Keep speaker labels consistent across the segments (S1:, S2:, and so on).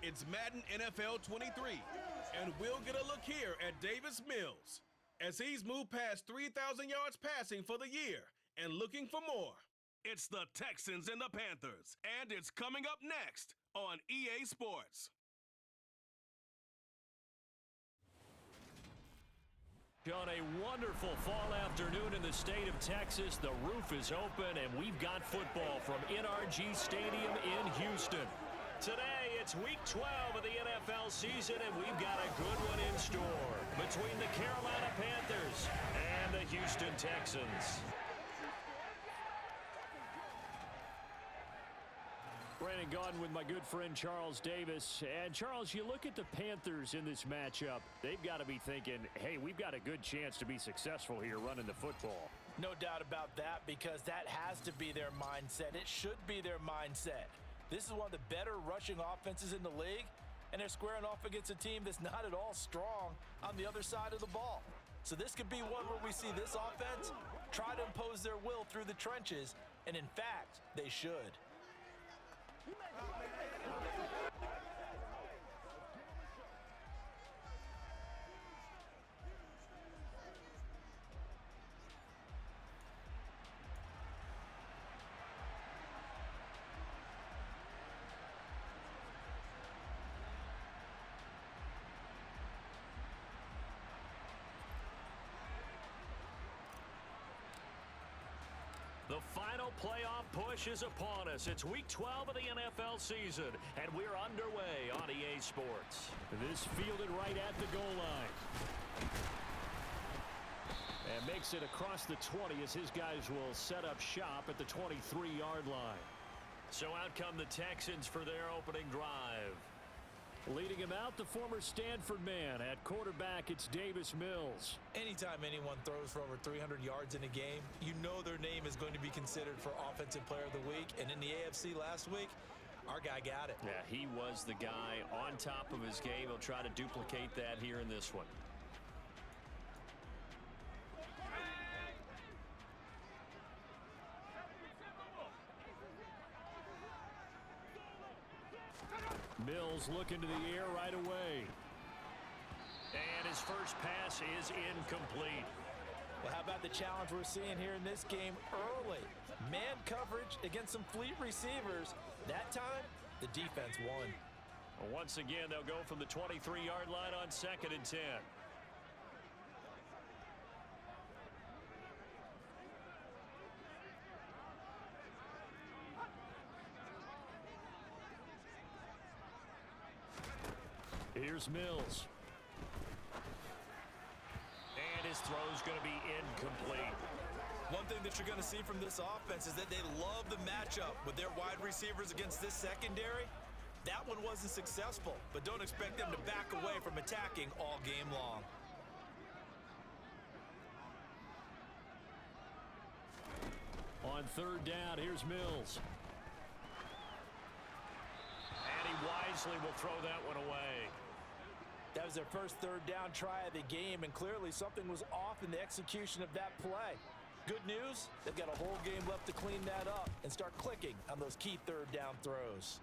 S1: it's Madden NFL 23, and we'll get a look here at Davis Mills as he's moved past 3,000 yards passing for the year and looking for more. It's the Texans and the Panthers, and it's coming up next on EA Sports.
S2: On a wonderful fall afternoon in the state of Texas, the roof is open, and we've got football from NRG Stadium in Houston. Today, it's Week 12 of the NFL season, and we've got a good one in store between the Carolina Panthers and the Houston Texans. Brandon Gaudin with my good friend Charles Davis. And Charles, you look at the Panthers in this matchup, they've got to be thinking, hey, we've got a good chance to be successful here running the football.
S3: No doubt about that, because that has to be their mindset. It should be their mindset. This is one of the better rushing offenses in the league, and they're squaring off against a team that's not at all strong on the other side of the ball. So this could be one where we see this offense try to impose their will through the trenches, and in fact, they should.
S2: The final playoff push is upon us. It's Week 12 of the NFL season, and we're underway on EA Sports. This fielded right at the goal line. And makes it across the 20 as his guys will set up shop at the 23-yard line. So out come the Texans for their opening drive. Leading him out, the former Stanford man. At quarterback, it's Davis Mills.
S3: Anytime anyone throws for over 300 yards in a game, you know their name is going to be considered for Offensive Player of the Week. And in the AFC last week, our guy got it.
S2: Yeah, he was the guy on top of his game. He'll try to duplicate that here in this one. Mills looking to the air right away. And his first pass is incomplete.
S3: Well, how about the challenge we're seeing here in this game early? Man coverage against some fleet receivers. That time, the defense won.
S2: Well, once again, they'll go from the 23-yard line on 2nd and 10. Here's Mills. And his throw's going to be incomplete.
S3: One thing that you're going to see from this offense is that they love the matchup with their wide receivers against this secondary. That one wasn't successful, but don't expect them to back away from attacking all game long.
S2: On 3rd down, here's Mills. And he wisely will throw that one away.
S3: That was their first 3rd down try of the game, and clearly something was off in the execution of that play. Good news, they've got a whole game left to clean that up and start clicking on those key 3rd down throws.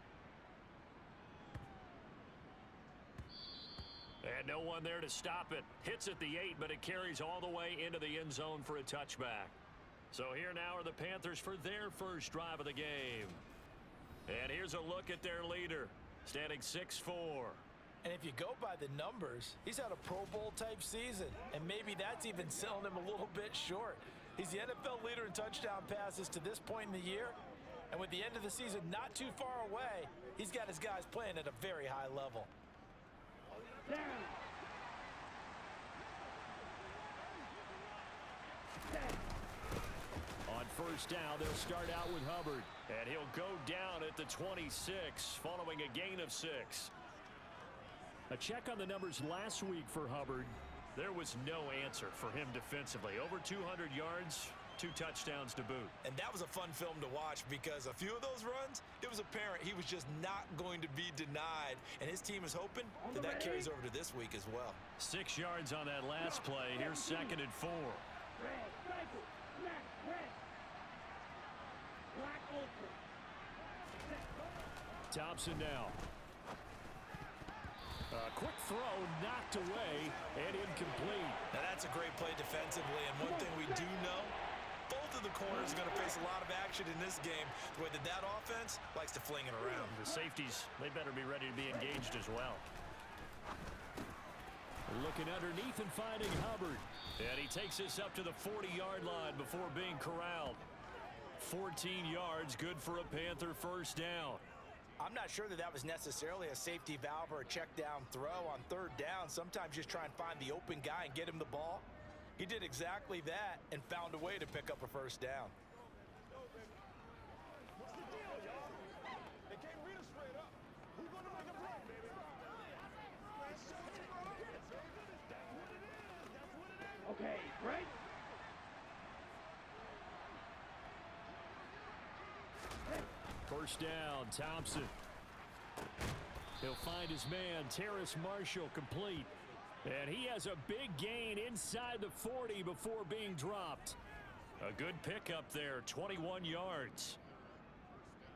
S2: And no one there to stop it. Hits at the 8, but it carries all the way into the end zone for a touchback. So here now are the Panthers for their first drive of the game. And here's a look at their leader, standing 6'4".
S3: And if you go by the numbers, he's had a Pro Bowl type season, and maybe that's even selling him a little bit short. He's the NFL leader in touchdown passes to this point in the year, and with the end of the season not too far away, he's got his guys playing at a very high level.
S2: On 1st down, they'll start out with Hubbard, and he'll go down at the 26, following a gain of 6. A check on the numbers last week for Hubbard. There was no answer for him defensively. Over 200 yards, 2 touchdowns to boot.
S3: And that was a fun film to watch because a few of those runs, it was apparent he was just not going to be denied. And his team is hoping that that carries over to this week as well.
S2: 6 yards on that last play. Here's 2nd and 4. Thompson now. Quick throw knocked away and incomplete.
S3: Now that's a great play defensively, and one thing we do know, both of the corners are going to face a lot of action in this game, the way that offense likes to fling it around.
S2: The safeties, they better be ready to be engaged as well. Looking underneath and finding Hubbard. And he takes this up to the 40-yard line before being corralled. 14 yards, good for a Panther first down.
S3: I'm not sure that was necessarily a safety valve or a check down throw on third down. Sometimes just try and find the open guy and get him the ball. He did exactly that and found a way to pick up a first down.
S4: Okay, break.
S2: First down, Thompson. He'll find his man, Terrace Marshall, complete. And he has a big gain inside the 40 before being dropped. A good pickup there, 21 yards.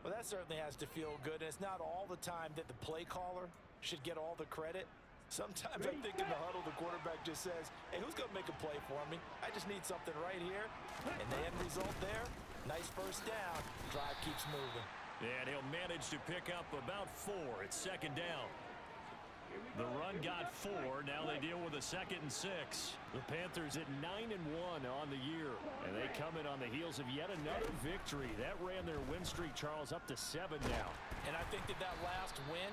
S3: Well, that certainly has to feel good, and it's not all the time that the play caller should get all the credit. Sometimes I think in the huddle, the quarterback just says, hey, who's going to make a play for me? I just need something right here. And the end result there, nice first down. Drive keeps moving.
S2: And he'll manage to pick up about 4. It's second down. The run got 4. Now they deal with a 2nd and 6. The Panthers at 9-1 on the year. And they come in on the heels of yet another victory. That ran their win streak, Charles, up to 7 now.
S3: And I think that last win,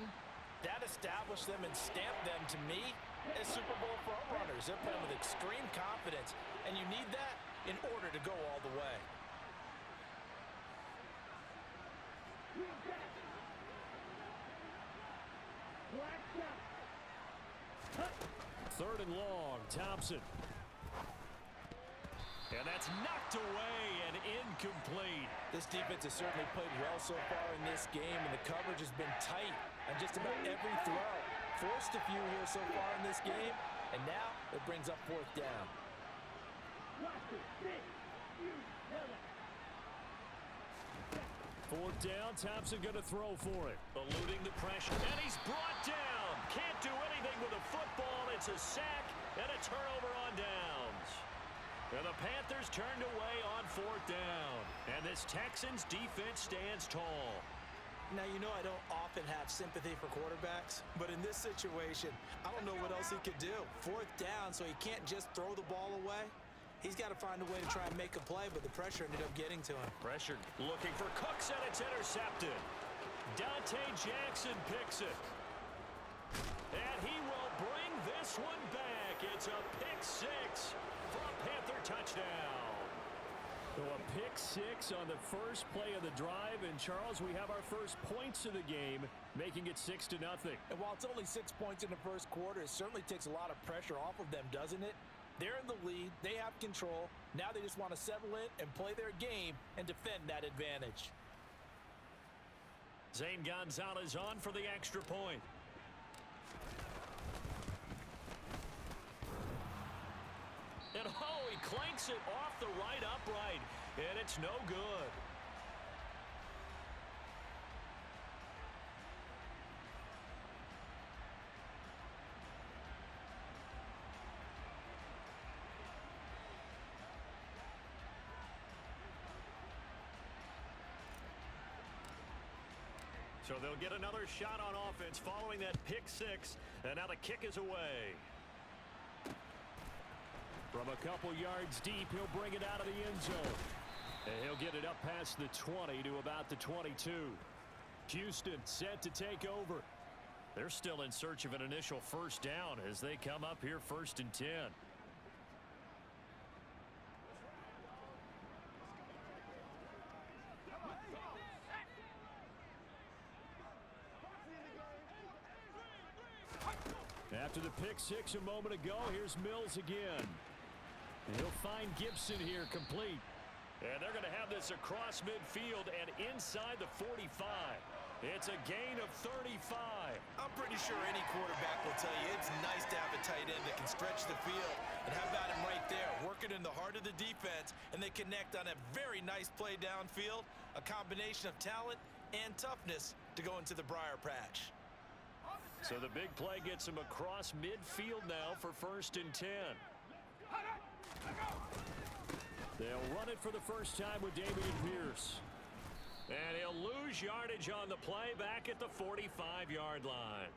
S3: that established them and stamped them, to me, as Super Bowl frontrunners. They're playing with extreme confidence, and you need that in order to go all the way.
S2: Third and long, Thompson. And that's knocked away and incomplete.
S3: This defense has certainly played well so far in this game, and the coverage has been tight on just about every throw. Forced a few here so far in this game, and now it brings up fourth down.
S2: Fourth down, Thompson going to throw for it. Eluding the pressure, and he's brought down. Can't do anything with a football. It's a sack and a turnover on downs. And the Panthers turned away on fourth down. And this Texans defense stands tall.
S3: Now, you know I don't often have sympathy for quarterbacks, but in this situation, I don't know what else he could do. Fourth down, so he can't just throw the ball away. He's got to find a way to try and make a play, but the pressure ended up getting to him.
S2: Pressure looking for Cooks, and it's intercepted. Dante Jackson picks it. And he will bring this one back. It's a pick 6 for a Panther touchdown. So a pick 6 on the first play of the drive. And, Charles, we have our first points of the game, making it 6-0.
S3: And while it's only 6 points in the first quarter, it certainly takes a lot of pressure off of them, doesn't it? They're in the lead. They have control. Now they just want to settle in and play their game and defend that advantage.
S2: Zane Gonzalez on for the extra point. And, oh, he clanks it off the right upright, and it's no good. So they'll get another shot on offense following that pick 6, and now the kick is away. From a couple yards deep, he'll bring it out of the end zone. And he'll get it up past the 20 to about the 22. Houston set to take over. They're still in search of an initial first down as they come up here 1st and 10. After the pick 6 a moment ago, here's Mills again. And he'll find Gibson here complete. And they're going to have this across midfield and inside the 45. It's a gain of 35.
S3: I'm pretty sure any quarterback will tell you it's nice to have a tight end that can stretch the field. And how about him right there, working in the heart of the defense, and they connect on a very nice play downfield, a combination of talent and toughness to go into the briar patch.
S2: So the big play gets him across midfield now for 1st and 10. They'll run it for the first time with Dameon Pierce. And he'll lose yardage on the play back at the 45-yard line.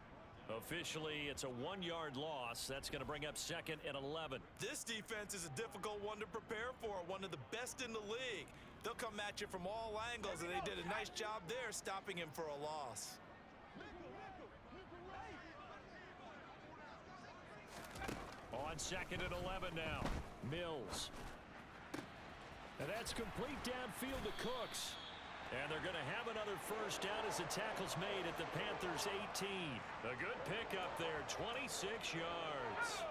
S2: Officially, it's a 1-yard loss. That's going to bring up 2nd and 11.
S3: This defense is a difficult one to prepare for, one of the best in the league. They'll come at you from all angles, and they did a nice job there stopping him for a loss.
S2: On 2nd and 11 now. Mills. And that's complete downfield to Cooks. And they're going to have another first down as the tackle's made at the Panthers' 18. A good pickup there, 26 yards.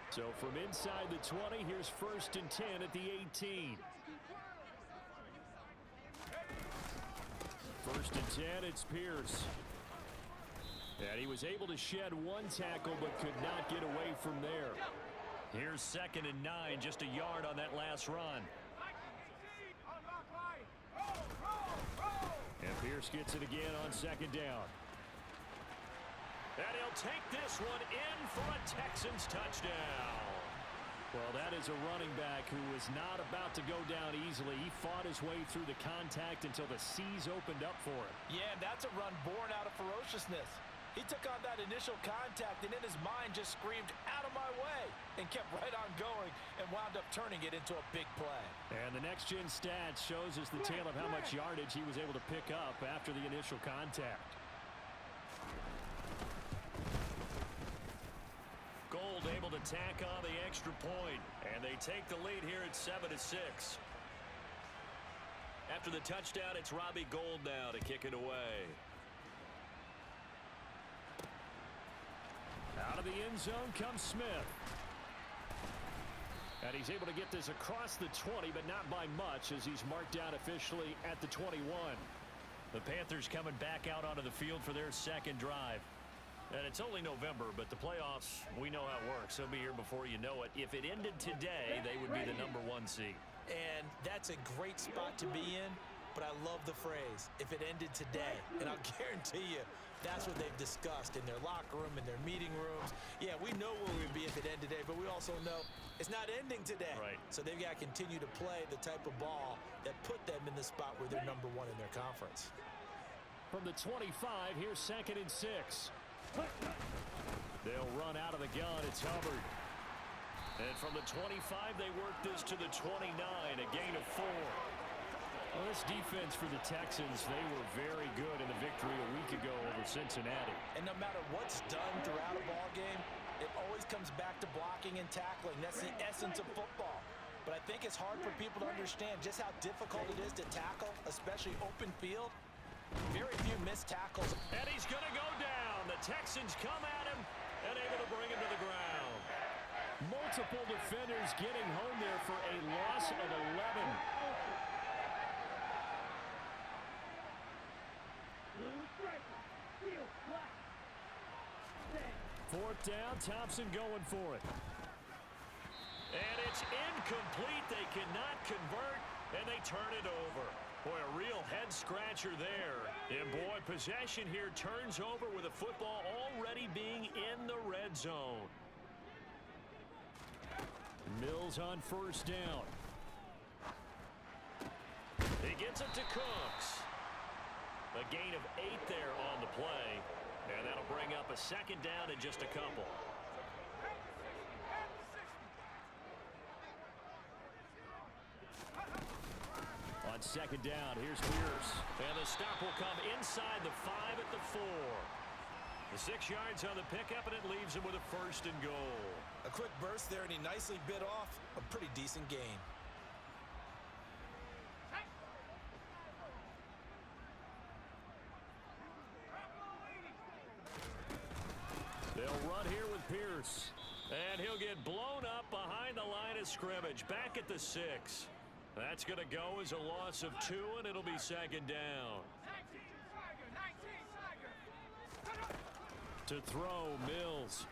S2: So from inside the 20, here's 1st and 10 at the 18. 1st and 10, it's Pierce. And he was able to shed one tackle but could not get away from there. Here's 2nd and 9, just a yard on that last run. And Pierce gets it again on 2nd down. And he'll take this one in for a Texans touchdown. Well, that is a running back who is not about to go down easily. He fought his way through the contact until the seas opened up for him.
S3: Yeah, that's a run born out of ferociousness. He took on that initial contact and in his mind just screamed, "Out of my way," and kept right on going and wound up turning it into a big play.
S2: And the next-gen stats shows us the tale of how much yardage he was able to pick up after the initial contact. Gold able to tack on the extra point, and they take the lead here at 7-6. After the touchdown, it's Robbie Gould now to kick it away. Out of the end zone comes Smith. And he's able to get this across the 20, but not by much as he's marked down officially at the 21. The Panthers coming back out onto the field for their 2nd drive. And it's only November, but the playoffs, we know how it works. They'll be here before you know it. If it ended today, they would be the #1 seed.
S3: And that's a great spot to be in, but I love the phrase, if it ended today. And I'll guarantee you, that's what they've discussed in their locker room, in their meeting rooms. Yeah, we know where we'd be if it ended today, but we also know it's not ending today.
S2: Right.
S3: So they've got to continue to play the type of ball that put them in the spot where they're #1 in their conference.
S2: From the 25, here's 2nd and 6. They'll run out of the gun. It's Hubbard. And from the 25, they work this to the 29, a gain of 4. Well, this defense for the Texans, they were very good in the victory a week ago over Cincinnati.
S3: And no matter what's done throughout a ball game, it always comes back to blocking and tackling. That's the essence of football. But I think it's hard for people to understand just how difficult it is to tackle, especially open field. Very few missed tackles.
S2: And he's going to go down. The Texans come at him and able to bring him to the ground. Multiple defenders getting home there for a loss of 11. 4th down, Thompson going for it. And it's incomplete. They cannot convert, and they turn it over. Boy, a real head-scratcher there. And, boy, possession here turns over with the football already being in the red zone. Mills on 1st down. He gets it to Cooks. A gain of 8 there on the play. And that'll bring up a 2nd down in just a couple. On 2nd down, here's Pierce. And the stop will come inside the 5 at the 4. The 6 yards on the pickup, and it leaves him with a 1st and goal.
S3: A quick burst there, and he nicely bit off a pretty decent gain.
S2: They'll run here with Pierce. And he'll get blown up behind the line of scrimmage. Back at the 6. That's going to go as a loss of 2, and it'll be 2nd down. To throw, Mills.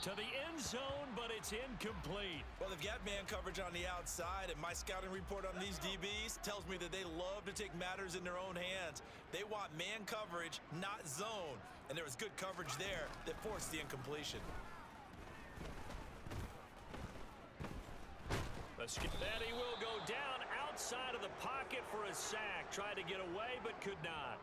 S2: To the end zone, but it's incomplete.
S3: Well, they've got man coverage on the outside, and my scouting report on these DBs tells me that they love to take matters in their own hands. They want man coverage, not zone. And there was good coverage there that forced the incompletion.
S2: And he will go down outside of the pocket for a sack. Tried to get away, but could not.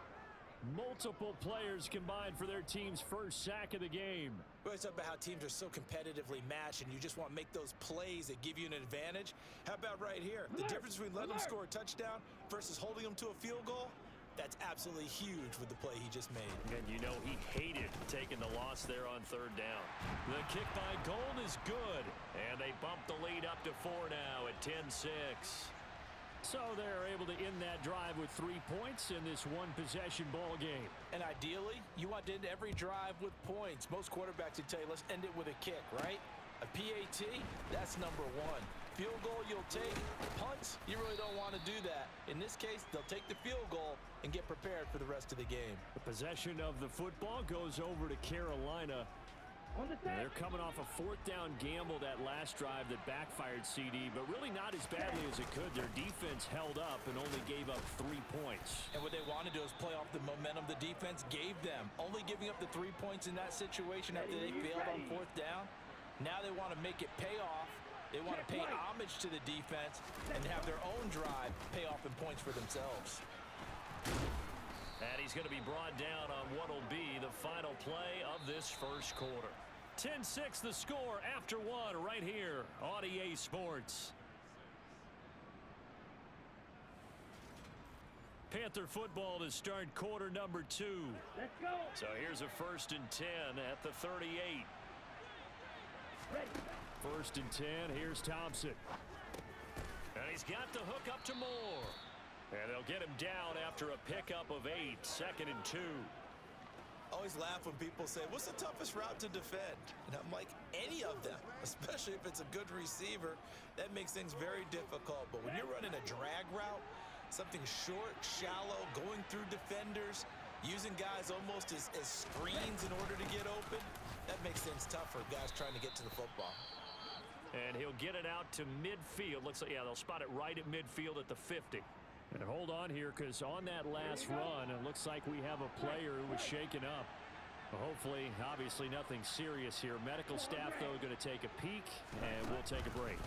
S2: Multiple players combined for their team's first sack of the game.
S3: We always talk about how teams are so competitively matched, and you just want to make those plays that give you an advantage. How about right here? The difference between letting them score a touchdown versus holding them to a field goal, that's absolutely huge with the play he just made.
S2: And you know he hated taking the loss there on third down. The kick by Gold is good, and they bump the lead up to 4 now at 10-6. So they're able to end that drive with 3 points in this one-possession ball game.
S3: And ideally, you want to end every drive with points. Most quarterbacks would tell you, let's end it with a kick, right? A PAT, that's number 1. Field goal you'll take. Punts, you really don't want to do that. In this case, they'll take the field goal and get prepared for the rest of the game.
S2: The possession of the football goes over to Carolina. They're coming off a 4th down gamble that last drive that backfired CD, but really not as badly as it could. Their defense held up and only gave up 3 points.
S3: And what they want to do is play off the momentum the defense gave them. Only giving up the 3 points in that situation after they failed on 4th down. Now they want to make it pay off. They want to pay homage to the defense and have their own drive pay off in points for themselves.
S2: And he's going to be brought down on what will be the final play of this first quarter. 10-6 the score after 1 right here on EA Sports. Panther football to start quarter number 2.
S4: Let's go.
S2: So here's a 1st and 10 at the 38.
S4: Ready.
S2: 1st and 10, here's Thompson. And he's got the hook up to Moore. And they'll get him down after a pickup of 8, 2nd and 2.
S3: Always laugh when people say, what's the toughest route to defend? And I'm like, any of them, especially if it's a good receiver. That makes things very difficult. But when you're running a drag route, something short, shallow, going through defenders, using guys almost as screens in order to get open, that makes things tough for guys trying to get to the football.
S2: And he'll get it out to midfield. Looks like, yeah, they'll spot it right at midfield at the 50. And hold on here, because on that last run, it looks like we have a player who was shaken up. Well, hopefully, obviously nothing serious here. Medical staff, though, going to take a peek, and we'll take a break.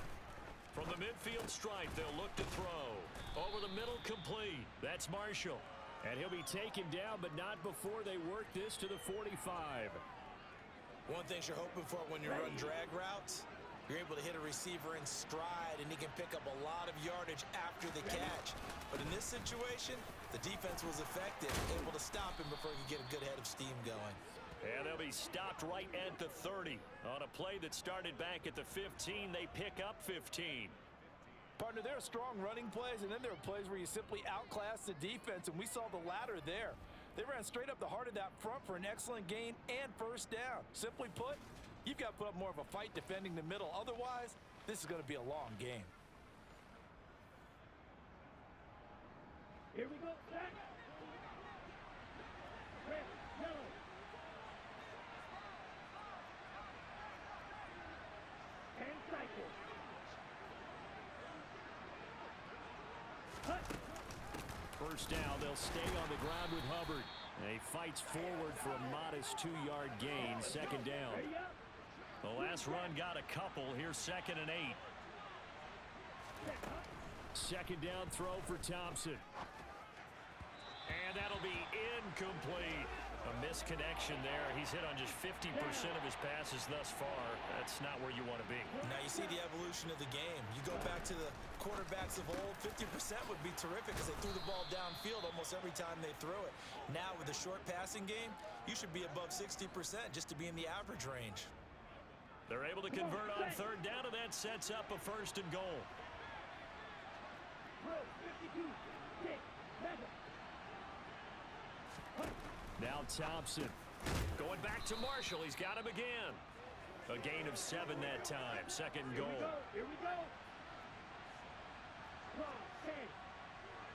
S2: From the midfield stripe, they'll look to throw. Over the middle, complete. That's Marshall. And he'll be taken down, but not before they work this to the 45.
S3: One thing you're hoping for when you run drag routes, you're able to hit a receiver in stride, and he can pick up a lot of yardage after the catch. But in this situation, the defense was effective, able to stop him before he could get a good head of steam going.
S2: And they'll be stopped right at the 30. On a play that started back at the 15, they pick up 15.
S3: Partner, there are strong running plays, and then there are plays where you simply outclass the defense, and we saw the latter there. They ran straight up the heart of that front for an excellent gain and 1st down. Simply put, you've got to put up more of a fight defending the middle. Otherwise, this is going to be a long game.
S4: Here we go. Back. Red, yellow. And cycle. Cut.
S2: 1st down, they'll stay on the ground with Hubbard. And he fights forward for a modest 2-yard gain, 2nd down. The last run got a couple. Here's 2nd and 8. 2nd down throw for Thompson. And that'll be incomplete. A misconnection there. He's hit on just 50% of his passes thus far. That's not where you want to be.
S3: Now you see the evolution of the game. You go back to the quarterbacks of old, 50% would be terrific because they threw the ball downfield almost every time they threw it. Now with the short passing game, you should be above 60% just to be in the average range.
S2: They're able to convert on 3rd down, and that sets up a 1st and goal.
S4: 52, 6, 7.
S2: Now Thompson going back to Marshall. He's got him again. A gain of 7 that time. 2nd and goal.
S4: Here we go. Strong, 10.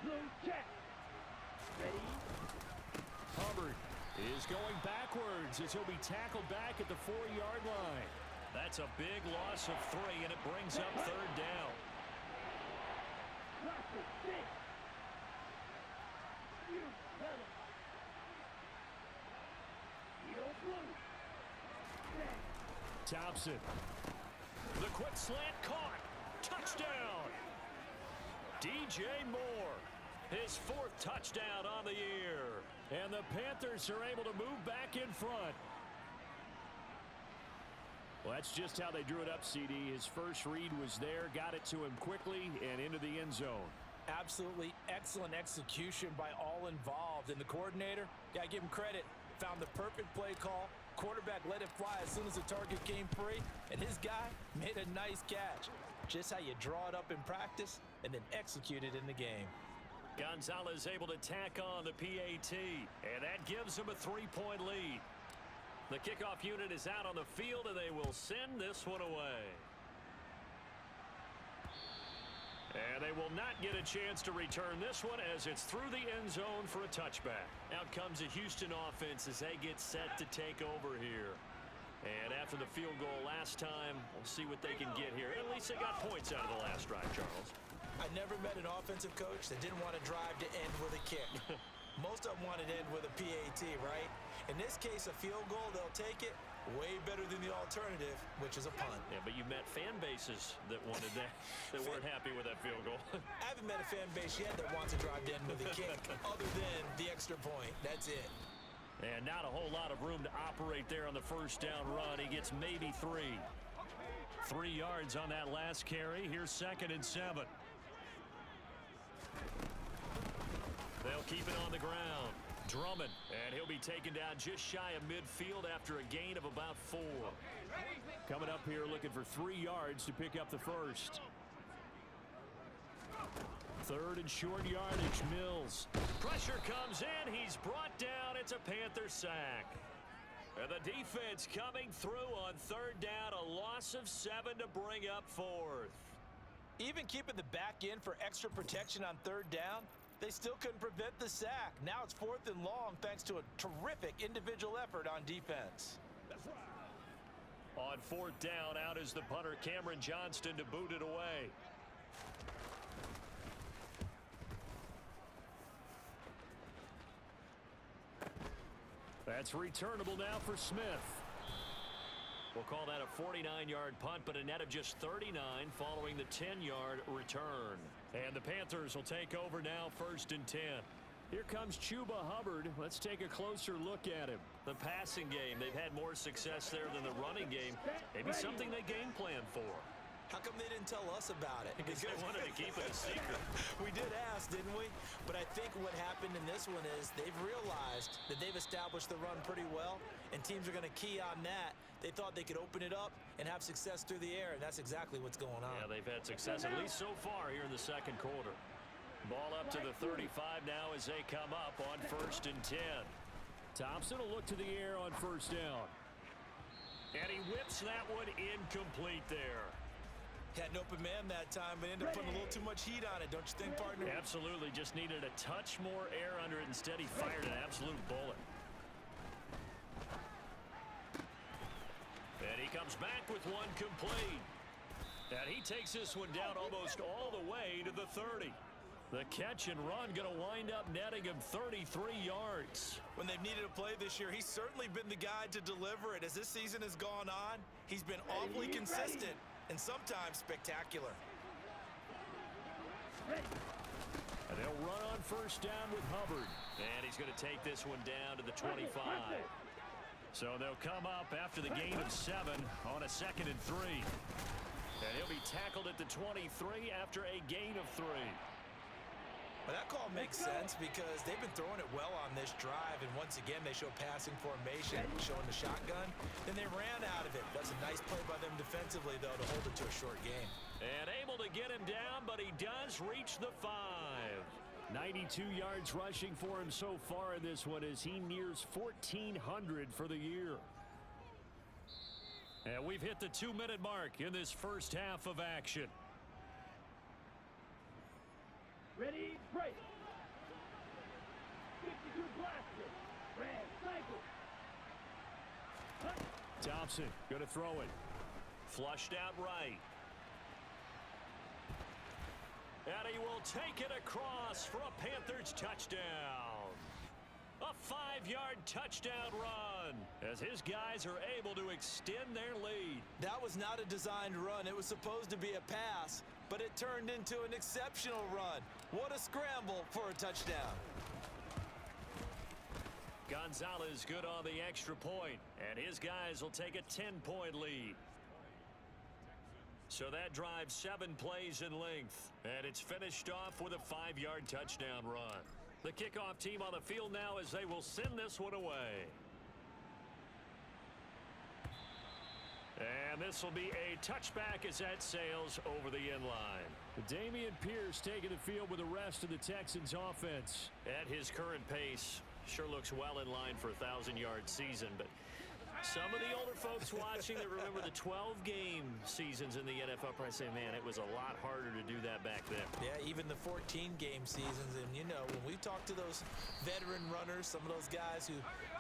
S4: Blue check. Ready.
S2: Hubbard is going backwards as he'll be tackled back at the 4-yard line. That's a big loss of 3, and it brings up third down. Thompson. The quick slant caught. Touchdown. DJ Moore. His 4th touchdown on the year. And the Panthers are able to move back in front. Well, that's just how they drew it up, CD. His first read was there, got it to him quickly, and into the end zone.
S3: Absolutely excellent execution by all involved. And the coordinator, got to give him credit, found the perfect play call. Quarterback let it fly as soon as the target came free, and his guy made a nice catch. Just how you draw it up in practice and then execute it in the game.
S2: Gonzalez able to tack on the PAT, and that gives him a 3-point lead. The kickoff unit is out on the field, and they will send this one away. And they will not get a chance to return this one as it's through the end zone for a touchback. Out comes the Houston offense as they get set to take over here. And after the field goal last time, we'll see what they can get here. At least they got points out of the last drive, Charles.
S3: I never met an offensive coach that didn't want to drive to end with a kick. Most of them wanted to end with a PAT, right? In this case, a field goal, they'll take it. Way better than the alternative, which is a punt.
S2: Yeah, but you met fan bases that wanted that, that weren't happy with that field goal.
S3: I haven't met a fan base yet that wants to drive to end with a kick, other than the extra point. That's it.
S2: And not a whole lot of room to operate there on the first down run. He gets maybe 3. 3 yards on that last carry. Here's 2nd and 7. They'll keep it on the ground. Drummond, and he'll be taken down just shy of midfield after a gain of about 4. Coming up here looking for 3 yards to pick up the first. 3rd and short yardage, Mills. Pressure comes in. He's brought down. It's a Panther sack. And the defense coming through on 3rd down. A loss of 7 to bring up 4th.
S3: Even keeping the back in for extra protection on 3rd down, they still couldn't prevent the sack. Now it's 4th and long thanks to a terrific individual effort on defense.
S2: On 4th down, out is the punter, Cameron Johnston, to boot it away. That's returnable now for Smith. We'll call that a 49-yard punt, but a net of just 39 following the 10-yard return. And the Panthers will take over now, 1st and 10. Here comes Chuba Hubbard. Let's take a closer look at him. The passing game, they've had more success there than the running game. Maybe something they game plan for.
S3: How come they didn't tell us about it?
S2: Because they wanted to keep it a secret.
S3: We did ask, didn't we? But I think what happened in this one is they've realized that they've established the run pretty well, and teams are going to key on that. They thought they could open it up and have success through the air, and that's exactly what's going on.
S2: Yeah, they've had success, at least so far here in the 2nd quarter. Ball up to the 35 now as they come up on 1st and 10. Thompson will look to the air on 1st down. And he whips that one incomplete there.
S3: Had an open man that time, but ended up putting a little too much heat on it, don't you think, partner?
S2: Absolutely. Just needed a touch more air under it. Instead, he fired an absolute bullet. And he comes back with one complete. And he takes this one down almost all the way to the 30. The catch and run going to wind up netting him 33 yards.
S3: When they've needed a play this year, he's certainly been the guy to deliver it. As this season has gone on, he's been awfully consistent and sometimes spectacular.
S2: And they'll run on 1st down with Hubbard. And he's going to take this one down to the 25. So they'll come up after the gain of 7 on a 2nd and 3. And he'll be tackled at the 23 after a gain of 3.
S3: Well, that call makes sense because they've been throwing it well on this drive, and once again they show passing formation, showing the shotgun. Then they ran out of it. That's a nice play by them defensively, though, to hold it to a short game.
S2: And able to get him down, but he does reach the 5. 92 yards rushing for him so far in this one as he nears 1,400 for the year. And we've hit the 2-minute mark in this first half of action.
S4: Ready, break. 52 blaster. Red cycle.
S2: Thompson going to throw it. Flushed out right. And he will take it across for a Panthers touchdown. A 5-yard touchdown run as his guys are able to extend their lead.
S3: That was not a designed run. It was supposed to be a pass, but it turned into an exceptional run. What a scramble for a touchdown.
S2: Gonzalez good on the extra point, and his guys will take a 10-point lead. So that drive 7 plays in length, and it's finished off with a 5-yard touchdown run. The kickoff team on the field now as they will send this one away. And this will be a touchback as that sails over the end line.
S5: Dameon Pierce taking the field with the rest of the Texans offense.
S2: At his current pace, sure looks well in line for a 1,000-yard season, but some of the older folks watching that remember the 12-game seasons in the NFL probably say, man, it was a lot harder to do that back then.
S3: Yeah, even the 14-game seasons. And, you know, when we talk to those veteran runners, some of those guys who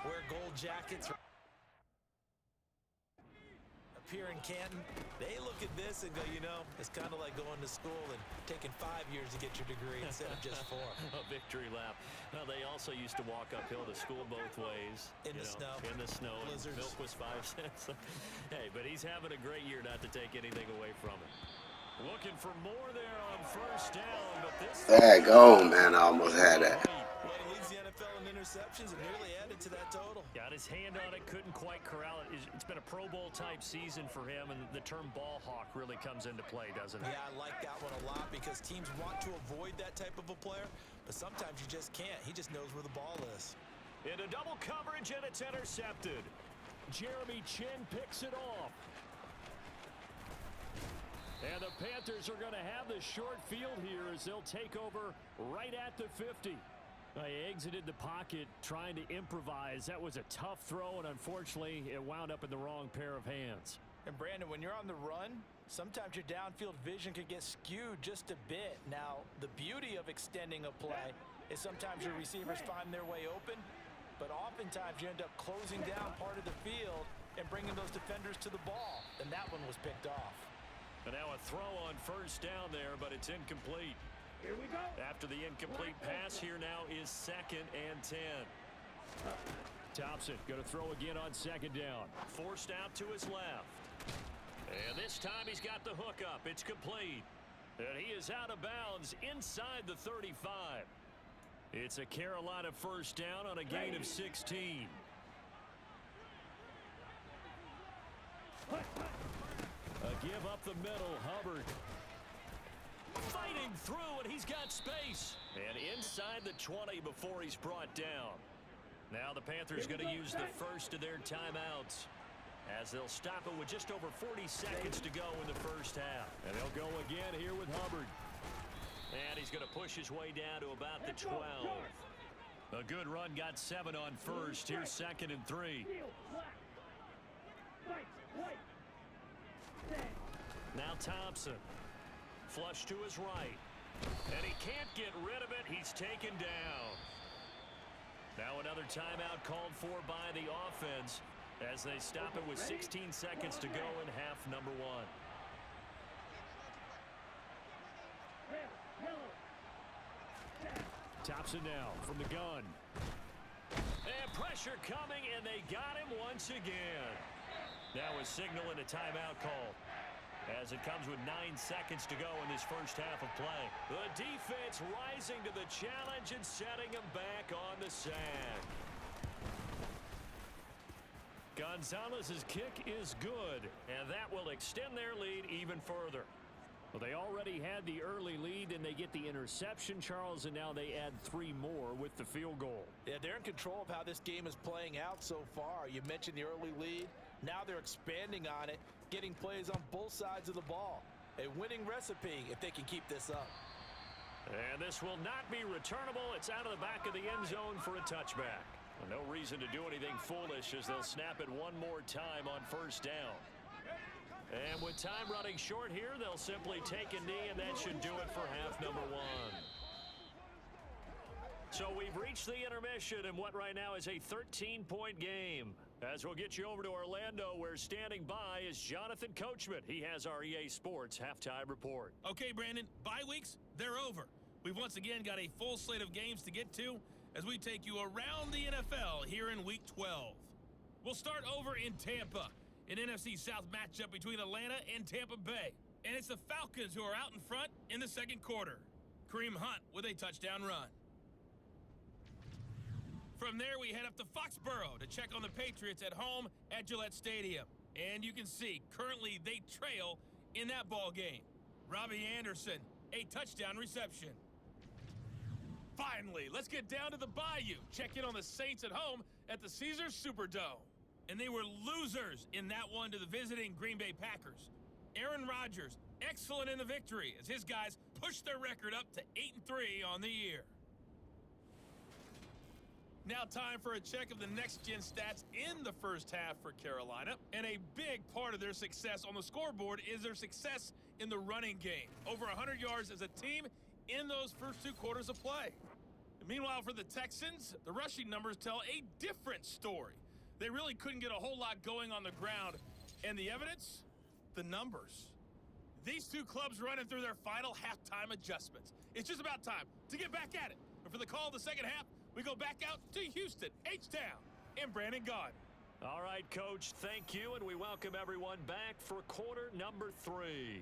S3: wear gold jackets up here in Canton, they look at this and go, you know, it's kind of like going to school and taking 5 years to get your degree instead of just 4.
S2: A victory lap. Well, they also used to walk uphill to school both ways.
S3: In the snow.
S2: In the snow.
S3: Blizzards.
S2: Milk was 5 cents. Hey, but he's having a great year, not to take anything away from him. Looking for more there on first down, but this...
S6: There you go, man. I almost had that.
S3: Well, he leads the NFL in interceptions and nearly added to that total.
S2: Got his hand on it, couldn't quite corral it. It's been a Pro Bowl type season for him, and the term ball hawk really comes into play, doesn't it?
S3: Yeah, I like that one a lot because teams want to avoid that type of a player, but sometimes you just can't. He just knows where the ball is.
S2: Into double coverage, and it's intercepted.
S5: Jeremy Chin picks it off. And the Panthers are going to have the short field here as they'll take over right at the 50. He exited the pocket trying to improvise. That was a tough throw, and unfortunately, it wound up in the wrong pair of hands.
S3: And Brandon, when you're on the run, sometimes your downfield vision can get skewed just a bit. Now, the beauty of extending a play is sometimes your receivers find their way open, but oftentimes you end up closing down part of the field and bringing those defenders to the ball, and that one was picked off.
S2: And now a throw on first down there, but it's incomplete.
S4: Here we go.
S2: After the incomplete pass, here now is 2nd and 10.
S5: Thompson going to throw again on 2nd down.
S2: Forced out to his left. And this time he's got the hook up. It's complete. And he is out of bounds inside the 35. It's a Carolina first down on a gain of 16.
S5: A give up the middle, Hubbard.
S2: Fighting through, and he's got space. And inside the 20 before he's brought down. Now the Panthers going to use the first of their timeouts as they'll stop it with just over 40 seconds to go in the first half.
S5: And they'll go again here with Hubbard.
S2: And he's going to push his way down to about the 12. A good run, got 7 on first. Here's 2nd and 3. Now Thompson. Flush to his right. And he can't get rid of it. He's taken down. Now another timeout called for by the offense as they stop it with 16 seconds to go in half number 1.
S5: Thompson now from the gun.
S2: And pressure coming, and they got him once again. Now a signal and a timeout call as it comes with 9 seconds to go in this first half of play. The defense rising to the challenge and setting him back on the sand. Gonzalez's kick is good, and that will extend their lead even further.
S5: Well, they already had the early lead, and they get the interception, Charles, and now they add 3 more with the field goal.
S3: Yeah, they're in control of how this game is playing out so far. You mentioned the early lead. Now they're expanding on it, getting plays on both sides of the ball. A winning recipe if they can keep this up.
S2: And this will not be returnable. It's out of the back of the end zone for a touchback. Well, no reason to do anything foolish as they'll snap it one more time on first down. And with time running short here, they'll simply take a knee, and that should do it for half number 1. So we've reached the intermission in what right now is a 13-point game. As we'll get you over to Orlando, where standing by is Jonathan Coachman. He has our EA Sports halftime report.
S7: Okay, Brandon, bye weeks, they're over. We've once again got a full slate of games to get to as we take you around the NFL here in Week 12. We'll start over in Tampa, an NFC South matchup between Atlanta and Tampa Bay. And it's the Falcons who are out in front in the second quarter. Kareem Hunt with a touchdown run. From there, we head up to Foxborough to check on the Patriots at home at Gillette Stadium. And you can see, currently they trail in that ball game. Robbie Anderson, a touchdown reception. Finally, let's get down to the Bayou. Check in on the Saints at home at the Caesars Superdome. And they were losers in that one to the visiting Green Bay Packers. Aaron Rodgers, excellent in the victory as his guys pushed their record up to 8-3 on the year. Now time for a check of the next-gen stats in the first half for Carolina. And a big part of their success on the scoreboard is their success in the running game. Over 100 yards as a team in those first 2 quarters of play. Meanwhile, for the Texans, the rushing numbers tell a different story. They really couldn't get a whole lot going on the ground. And the evidence? The numbers. These 2 clubs running through their final halftime adjustments. It's just about time to get back at it. And for the call of the second half, we go back out to Houston, H-Town, and Brandon Gaudin.
S2: All right, Coach, thank you, and we welcome everyone back for quarter number 3.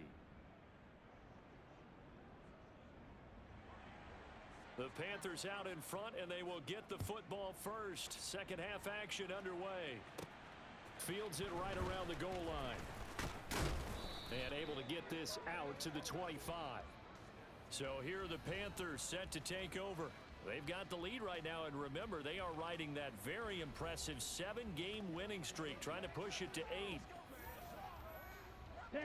S2: The Panthers out in front, and they will get the football first. Second half action underway. Fields it right around the goal line. And able to get this out to the 25. So here are the Panthers set to take over. They've got the lead right now, and remember, they are riding that very impressive 7-game winning streak, trying to push it to 8.
S4: Down.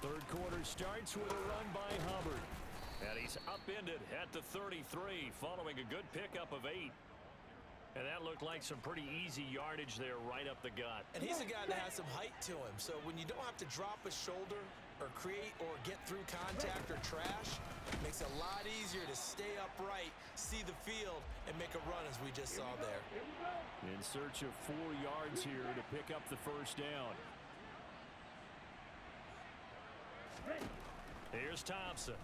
S2: Third quarter starts with a run by Hubbard. And he's upended at the 33, following a good pickup of 8. And that looked like some pretty easy yardage there right up the gut.
S3: And he's a guy that has some height to him, so when you don't have to drop a shoulder or create or get through contact or trash, it makes it a lot easier to stay upright, see the field, and make a run as we just saw there.
S5: In search of 4 yards here to pick up the first down.
S2: Here's Thompson.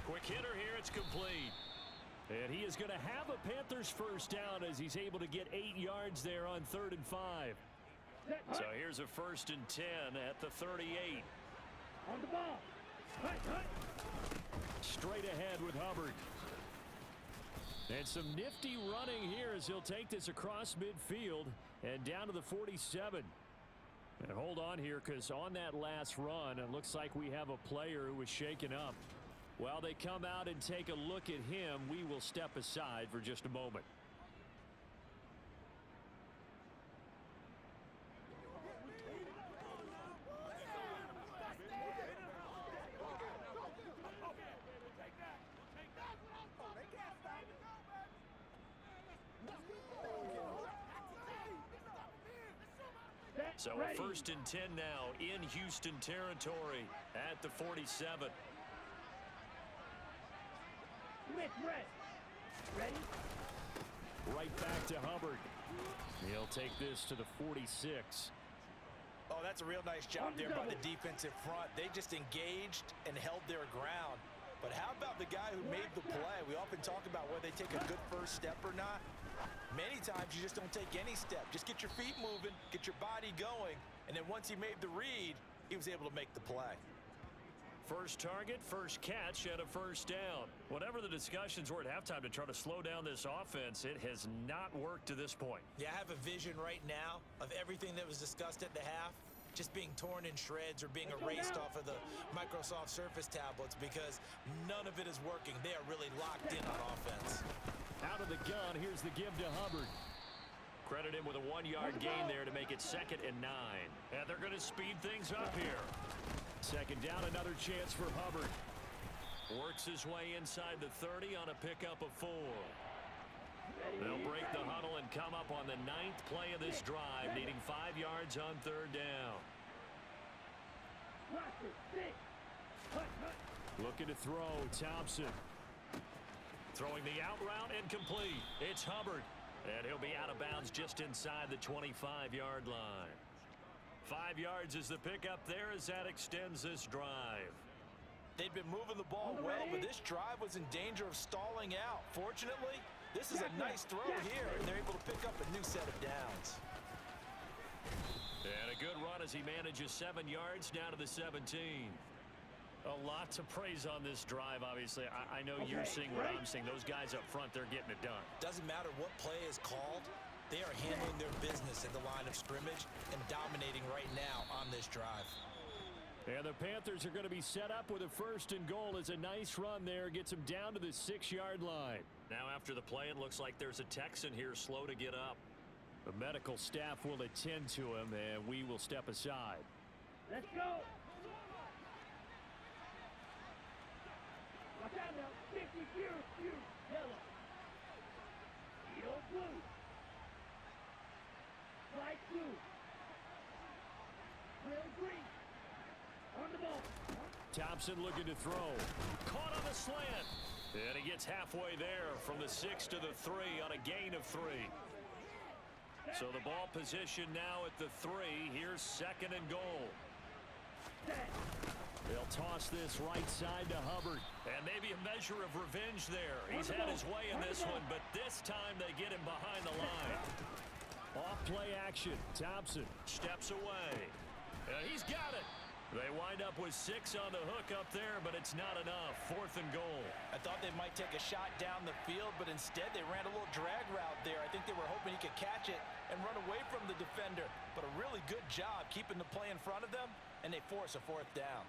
S2: Quick hitter here, it's complete.
S5: And he is going to have a Panthers first down as he's able to get 8 yards there on 3rd and 5.
S2: So here's a 1st and 10 at the 38.
S4: On the ball.
S5: Straight ahead with Hubbard. And some nifty running here as he'll take this across midfield and down to the 47. And hold on here, because on that last run, it looks like we have a player who was shaken up. While they come out and take a look at him, we will step aside for just a moment.
S2: So a 1st and 10 now in Houston territory at the 47.
S4: Ready?
S5: Right back to Hubbard. He'll take this to the 46.
S3: Oh, that's a real nice job there by the defensive front. They just engaged and held their ground. But how about the guy who made the play? We often talk about whether they take a good first step or not. Many times you just don't take any step. Just get your feet moving, get your body going, and then once he made the read, he was able to make the play.
S2: First target, first catch, and a first down. Whatever the discussions were at halftime to try to slow down this offense, it has not worked to this point.
S3: Yeah, I have a vision right now of everything that was discussed at the half just being torn in shreds or being erased off of the Microsoft Surface tablets because none of it is working. They are really locked in on offense.
S5: Out of the gun, here's the give to Hubbard.
S2: Credit him with a 1-yard gain there to make it 2nd and 9. And they're going to speed things up here.
S5: Second down, another chance for Hubbard.
S2: Works his way inside the 30 on a pickup of 4. They'll break the huddle and come up on the 9th play of this drive, needing 5 yards on 3rd down.
S5: Looking to throw, Thompson. Throwing the out route incomplete. It's Hubbard. And he'll be out of bounds just inside the 25-yard line. 5 yards is the pickup there as that extends this drive.
S3: They'd been moving the ball well, but this drive was in danger of stalling out. Fortunately, this is a nice throw here, and they're able to pick up a new set of downs.
S5: And a good run as he manages 7 yards down to the 17. A lot to praise on this drive, obviously. I know you're seeing what I'm seeing. Those guys up front, they're getting it done.
S3: Doesn't matter what play is called. They are handling their business at the line of scrimmage and dominating right now on this drive.
S5: And the Panthers are going to be set up with a 1st and goal as a nice run there. Gets them down to the 6-yard line. Now after the play, it looks like there's a Texan here slow to get up. The medical staff will attend to him, and we will step aside.
S4: Let's go. Watch out now. 50, yellow. Yellow, blue. Light blue. Red, green. On the ball.
S5: Thompson looking to throw. Caught on the slant. And he gets halfway there from the 6 to the 3 on a gain of 3. So the ball position now at the 3. Here's 2nd and goal. They'll toss this right side to Hubbard. And maybe a measure of revenge there. He's had his way in this one, but this time they get him behind the line. Off play action. Thompson steps away. And he's got it. They wind up with 6 on the hook up there, but it's not enough. 4th and goal.
S3: I thought they might take a shot down the field, but instead they ran a little drag route there. I think they were hoping he could catch it and run away from the defender. But a really good job keeping the play in front of them, and they force a 4th down.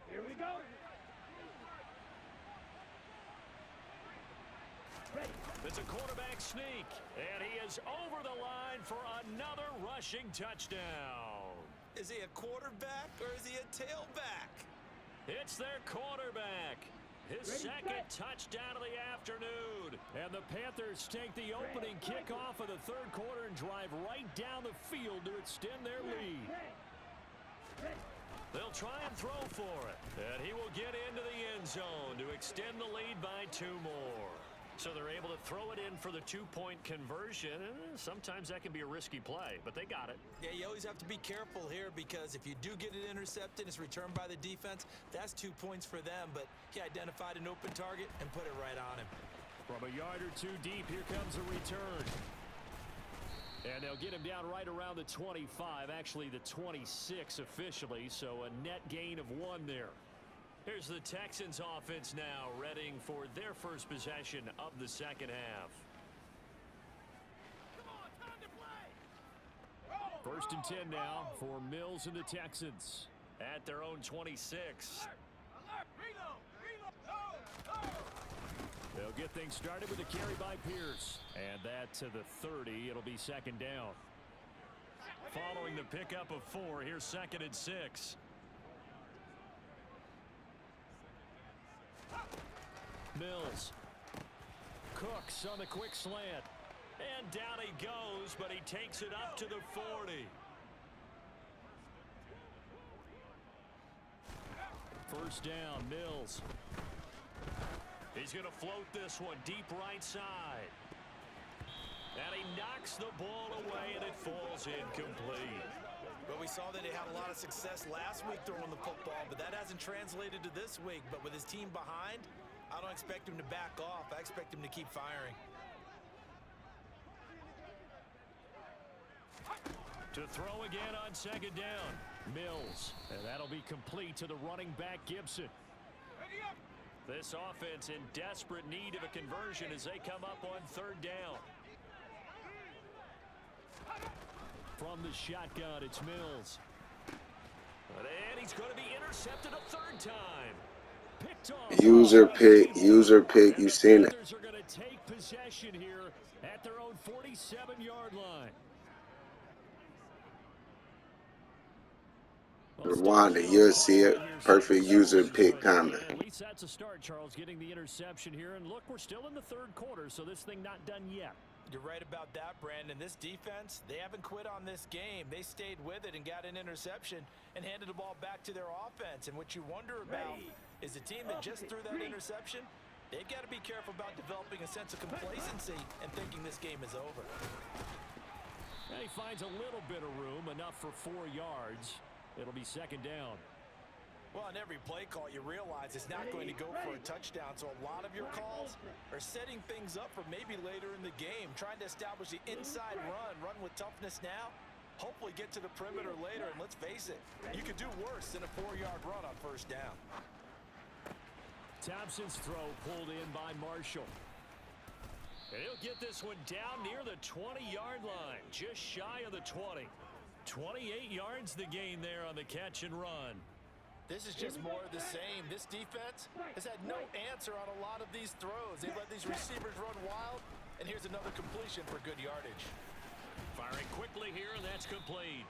S4: Here we go. Ready.
S5: It's a quarterback sneak, and he is over the line for another rushing touchdown.
S3: Is he a quarterback or is he a tailback?
S5: It's their quarterback. His second touchdown of the afternoon. And the Panthers take the opening kickoff of the 3rd quarter and drive right down the field to extend their lead. They'll try and throw for it. And he will get into the end zone to extend the lead by 2 more. So they're able to throw it in for the 2-point conversion. Sometimes that can be a risky play, but they got it.
S3: Yeah, you always have to be careful here because if you do get it intercepted, it's returned by the defense. That's 2 points for them, but he identified an open target and put it right on him.
S5: From a yard or 2 deep, here comes a return. And they'll get him down right around the 25, actually the 26 officially, so a net gain of 1 there. Here's the Texans offense now, readying for their first possession of the 2nd half. First and 10 now for Mills and the Texans at their own 26. They'll get things started with a carry by Pierce. And that to the 30. It'll be 2nd down. Following the pickup of 4, here's 2nd and 6. Mills. Cooks on the quick slant. And down he goes, but he takes it up to the 40. First down, Mills. He's going to float this one deep right side. And he knocks the ball away, and it falls incomplete.
S3: But we saw that he had a lot of success last week throwing the football, but that hasn't translated to this week. But with his team behind, I don't expect him to back off. I expect him to keep firing.
S5: To throw again on 2nd down. Mills. And that'll be complete to the running back, Gibson. This offense in desperate need of a conversion as they come up on 3rd down. From the shotgun, it's Mills. And he's going to be intercepted a 3rd time. Picked off.
S6: User pick. You seen it.
S5: The Panthers are going to take possession here at their own 47-yard line.
S6: Rwanda, you'll see it. Perfect user pick comment.
S5: At least that's a start, Charles, getting the interception here. And look, we're still in the third quarter, so this thing not done yet.
S3: You're right about that, Brandon. This defense, they haven't quit on this game. They stayed with it and got an interception and handed the ball back to their offense. And what you wonder about is the team that just threw that interception, they've got to be careful about developing a sense of complacency and thinking this game is over.
S5: And he finds a little bit of room, enough for 4 yards. It'll be second down.
S3: Well, on every play call, you realize it's not going to go for a touchdown. So a lot of your calls are setting things up for maybe later in the game, trying to establish the inside run with toughness now, hopefully get to the perimeter later. And let's face it, you could do worse than a 4-yard run on first down.
S5: Thompson's throw pulled in by Marshall. And he'll get this one down near the 20-yard line, just shy of the 20. 28 yards the gain there on the catch and run.
S3: This is just more of the same. This defense has had no answer on a lot of these throws. They let these receivers run wild, and here's another completion for good yardage.
S5: Firing quickly here, and that's complete.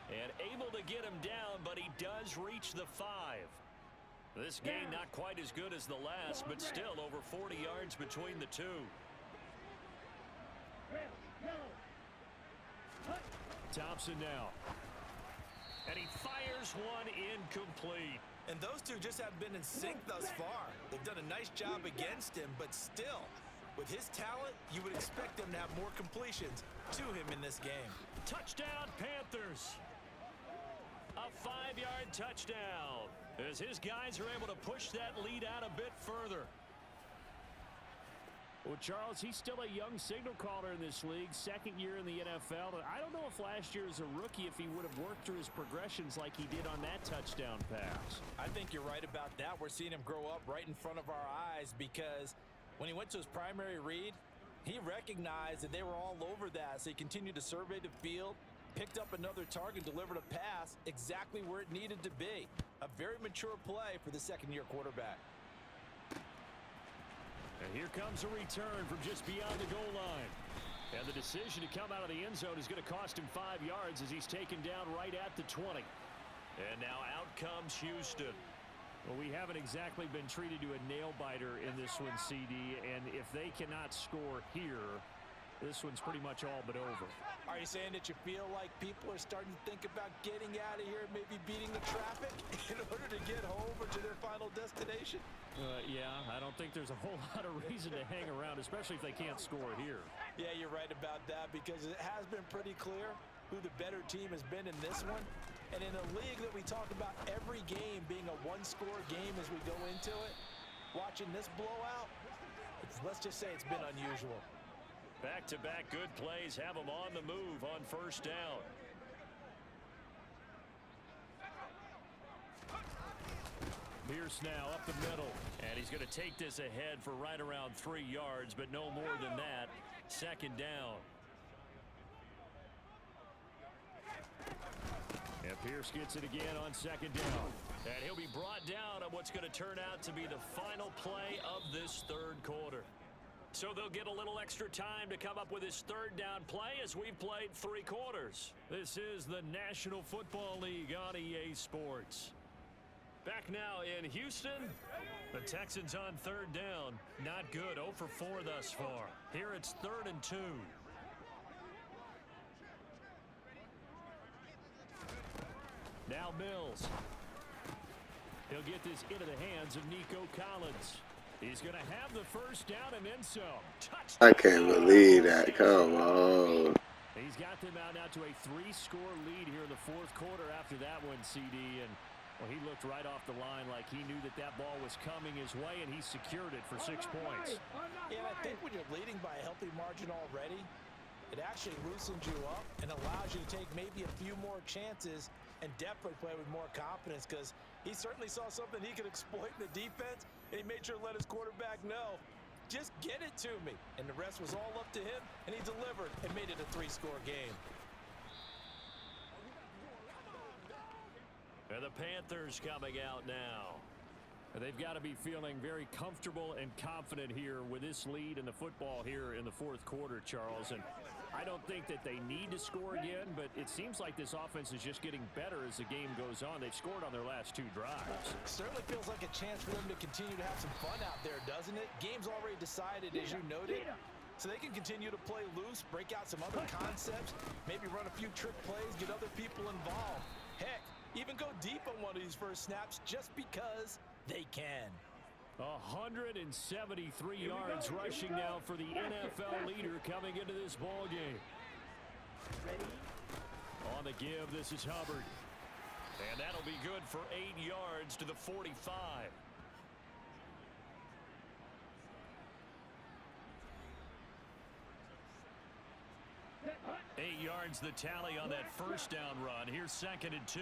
S5: And able to get him down, but he does reach the 5. This gain not quite as good as the last, but still over 40 yards between the two. Thompson now. And he fires one incomplete.
S3: And those two just haven't been in sync thus far. They've done a nice job against him, but still, with his talent, you would expect them to have more completions to him in this game.
S5: Touchdown, Panthers. A 5-yard touchdown as his guys are able to push that lead out a bit further. Well, Charles, he's still a young signal caller in this league, second year in the NFL. And I don't know if last year as a rookie, if he would have worked through his progressions like he did on that touchdown pass.
S3: I think you're right about that. We're seeing him grow up right in front of our eyes because when he went to his primary read, he recognized that they were all over that. So he continued to survey the field, picked up another target, delivered a pass exactly where it needed to be. A very mature play for the second-year quarterback.
S5: And here comes a return from just beyond the goal line. And the decision to come out of the end zone is going to cost him 5 yards as he's taken down right at the 20. And now out comes Houston. Well, we haven't exactly been treated to a nail-biter in this one, CD. And if they cannot score here, this one's pretty much all but over.
S3: Are you saying that you feel like people are starting to think about getting out of here, maybe beating the traffic in order to get home or to their final destination?
S5: Yeah, I don't think there's a whole lot of reason to hang around, especially if they can't score here.
S3: Yeah, you're right about that because it has been pretty clear who the better team has been in this one. And in a league that we talk about every game being a one-score game as we go into it, watching this blowout, let's just say it's been unusual.
S5: Back-to-back good plays have him on the move on first down. Pierce now up the middle, and he's going to take this ahead for right around 3 yards, but no more than that. Second down. And Pierce gets it again on second down. And he'll be brought down on what's going to turn out to be the final play of this third quarter. So they'll get a little extra time to come up with his third down play as we've played 3 quarters. This is the National Football League on EA Sports. Back now in Houston, the Texans on third down. Not good, 0 for 4 thus far. Here it's 3rd and 2. Now Mills. He'll get this into the hands of Nico Collins. He's going to have the first down and then some. Touchdown.
S6: I can't believe that. Come on.
S5: He's got them out now to a 3-score lead here in the fourth quarter after that one, CD. And well, he looked right off the line like he knew that that ball was coming his way, and he secured it for 6 points.
S3: Yeah, I think when you're leading by a healthy margin already, it actually loosens you up and allows you to take maybe a few more chances and definitely play with more confidence because he certainly saw something he could exploit in the defense, and he made sure to let his quarterback know, just get it to me. And the rest was all up to him, and he delivered and made it a 3-score game.
S5: And the Panthers coming out now. They've got to be feeling very comfortable and confident here with this lead in the football here in the fourth quarter, Charles. And I don't think that they need to score again, but it seems like this offense is just getting better as the game goes on. They've scored on their last 2 drives.
S3: Certainly feels like a chance for them to continue to have some fun out there, doesn't it? Game's already decided, as you noted. So they can continue to play loose, break out some other concepts, maybe run a few trick plays, get other people involved. Heck, even go deep on one of these first snaps just because they can.
S5: 173 yards rushing now for the NFL leader coming into this ball game. On the give, this is Hubbard. And that'll be good for 8 yards to the 45. 8 yards the tally on that first down run. Here's 2nd and 2.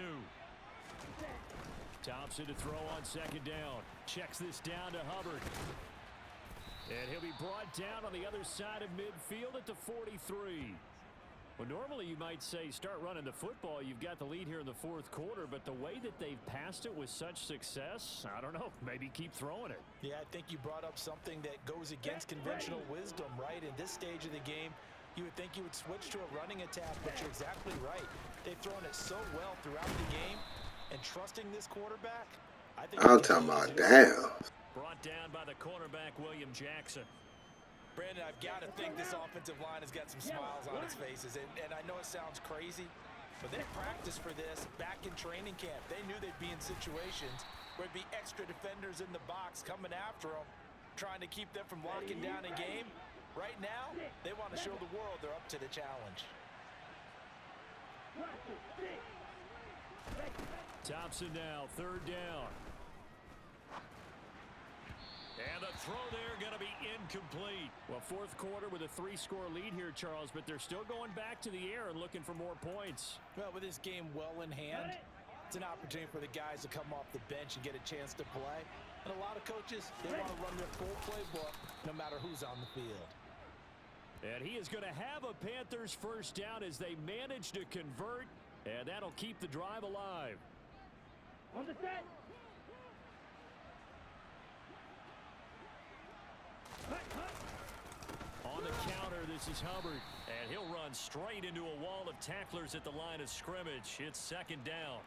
S5: Thompson to throw on 2nd down. Checks this down to Hubbard. And he'll be brought down on the other side of midfield at the 43. Well, normally you might say start running the football. You've got the lead here in the fourth quarter, but the way that they've passed it with such success, I don't know, maybe keep throwing it.
S3: Yeah, I think you brought up something that goes against conventional wisdom, right? In this stage of the game, you would think you would switch to a running attack, but you're exactly right. They've thrown it so well throughout the game. And trusting this quarterback, I think
S6: I'm talking about damn.
S5: Brought down by the cornerback, William Jackson.
S3: Brandon, I've got to think this offensive line has got some smiles on its faces. And I know it sounds crazy, but they practiced for this back in training camp. They knew they'd be in situations where there'd be extra defenders in the box coming after them, trying to keep them from locking down a game. Right now, they want to show the world they're up to the challenge.
S5: Thompson now, 3rd down. And the throw there going to be incomplete. Well, fourth quarter with a 3-score lead here, Charles, but they're still going back to the air and looking for more points.
S3: Well, with this game well in hand, it's an opportunity for the guys to come off the bench and get a chance to play. And a lot of coaches, they want to run their full playbook no matter who's on the field.
S5: And he is going to have a Panthers first down as they manage to convert, and that'll keep the drive alive.
S4: On the set.
S5: On the counter, this is Hubbard. And he'll run straight into a wall of tacklers at the line of scrimmage. It's 2nd down.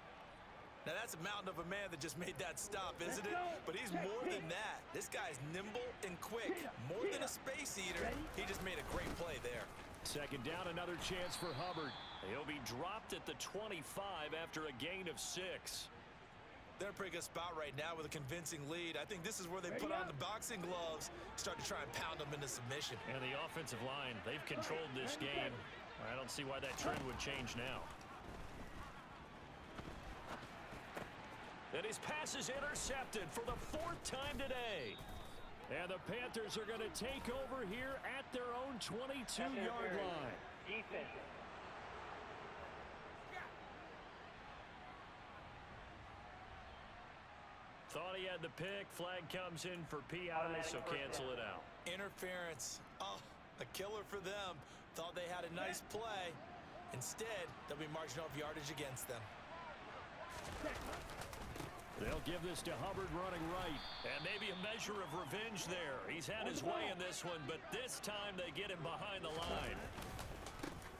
S3: Now, that's a mountain of a man that just made that stop, isn't it? But he's more than that. This guy's nimble and quick. More than a space eater. He just made a great play there.
S5: 2nd down, another chance for Hubbard. He'll be dropped at the 25 after a gain of 6.
S3: They're in a pretty good spot right now with a convincing lead. I think this is where they put on the boxing gloves, start to try and pound them into submission.
S5: And the offensive line, they've controlled this game. I don't see why that trend would change now. And his pass is intercepted for the 4th time today. And the Panthers are going to take over here at their own 22-yard line.
S4: Defensive.
S5: Thought he had the pick. Flag comes in for PI, so cancel it out.
S3: Interference. Oh, a killer for them. Thought they had a nice play. Instead, they'll be marching off yardage against them.
S5: They'll give this to Hubbard running right. And maybe a measure of revenge there. He's had his way in this one, but this time they get him behind the line.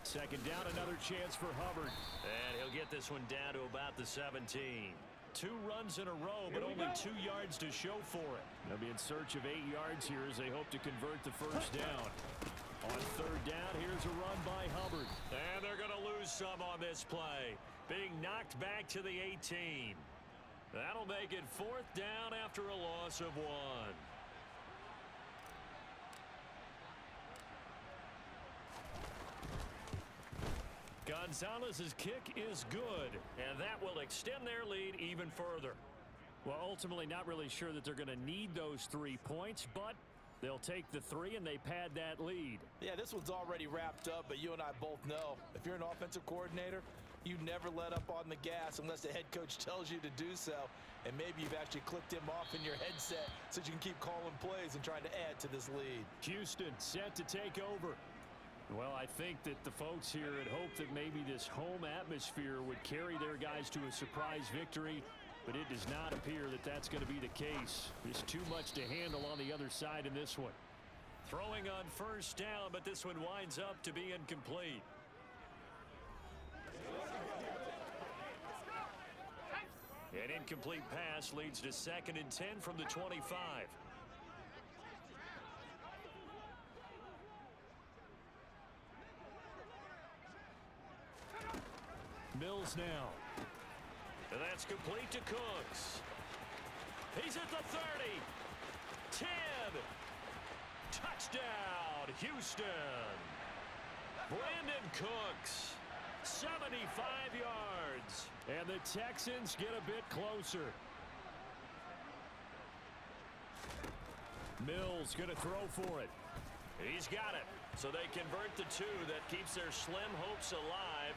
S5: 2nd down, another chance for Hubbard. And he'll get this one down to about the 17. 2 runs in a row, but only 2 yards to show for it. They'll be in search of 8 yards here as they hope to convert the first down. On 3rd down, here's a run by Hubbard. And they're going to lose some on this play. Being knocked back to the 18. That'll make it 4th down after a loss of 1. Gonzalez's kick is good, and that will extend their lead even further. Well, ultimately not really sure that they're going to need those 3 points, but they'll take the 3 and they pad that lead.
S3: Yeah, this one's already wrapped up, but you and I both know if you're an offensive coordinator, you never let up on the gas unless the head coach tells you to do so. And maybe you've actually clicked him off in your headset so you can keep calling plays and trying to add to this lead.
S5: Houston set to take over. Well, I think that the folks here had hoped that maybe this home atmosphere would carry their guys to a surprise victory. but it does not appear that that's going to be the case. There's too much to handle on the other side in this one.
S2: Throwing on first down, but this one winds up to be incomplete. An incomplete pass leads to 2nd and 10 from the 25.
S5: Mills now.
S2: And that's complete to Cooks. He's at the 30. 10. Touchdown, Houston. Brandon Cooks. 75 yards.
S5: And the Texans get a bit closer. Mills going to throw for it.
S2: He's got it. So they convert the 2. That keeps their slim hopes alive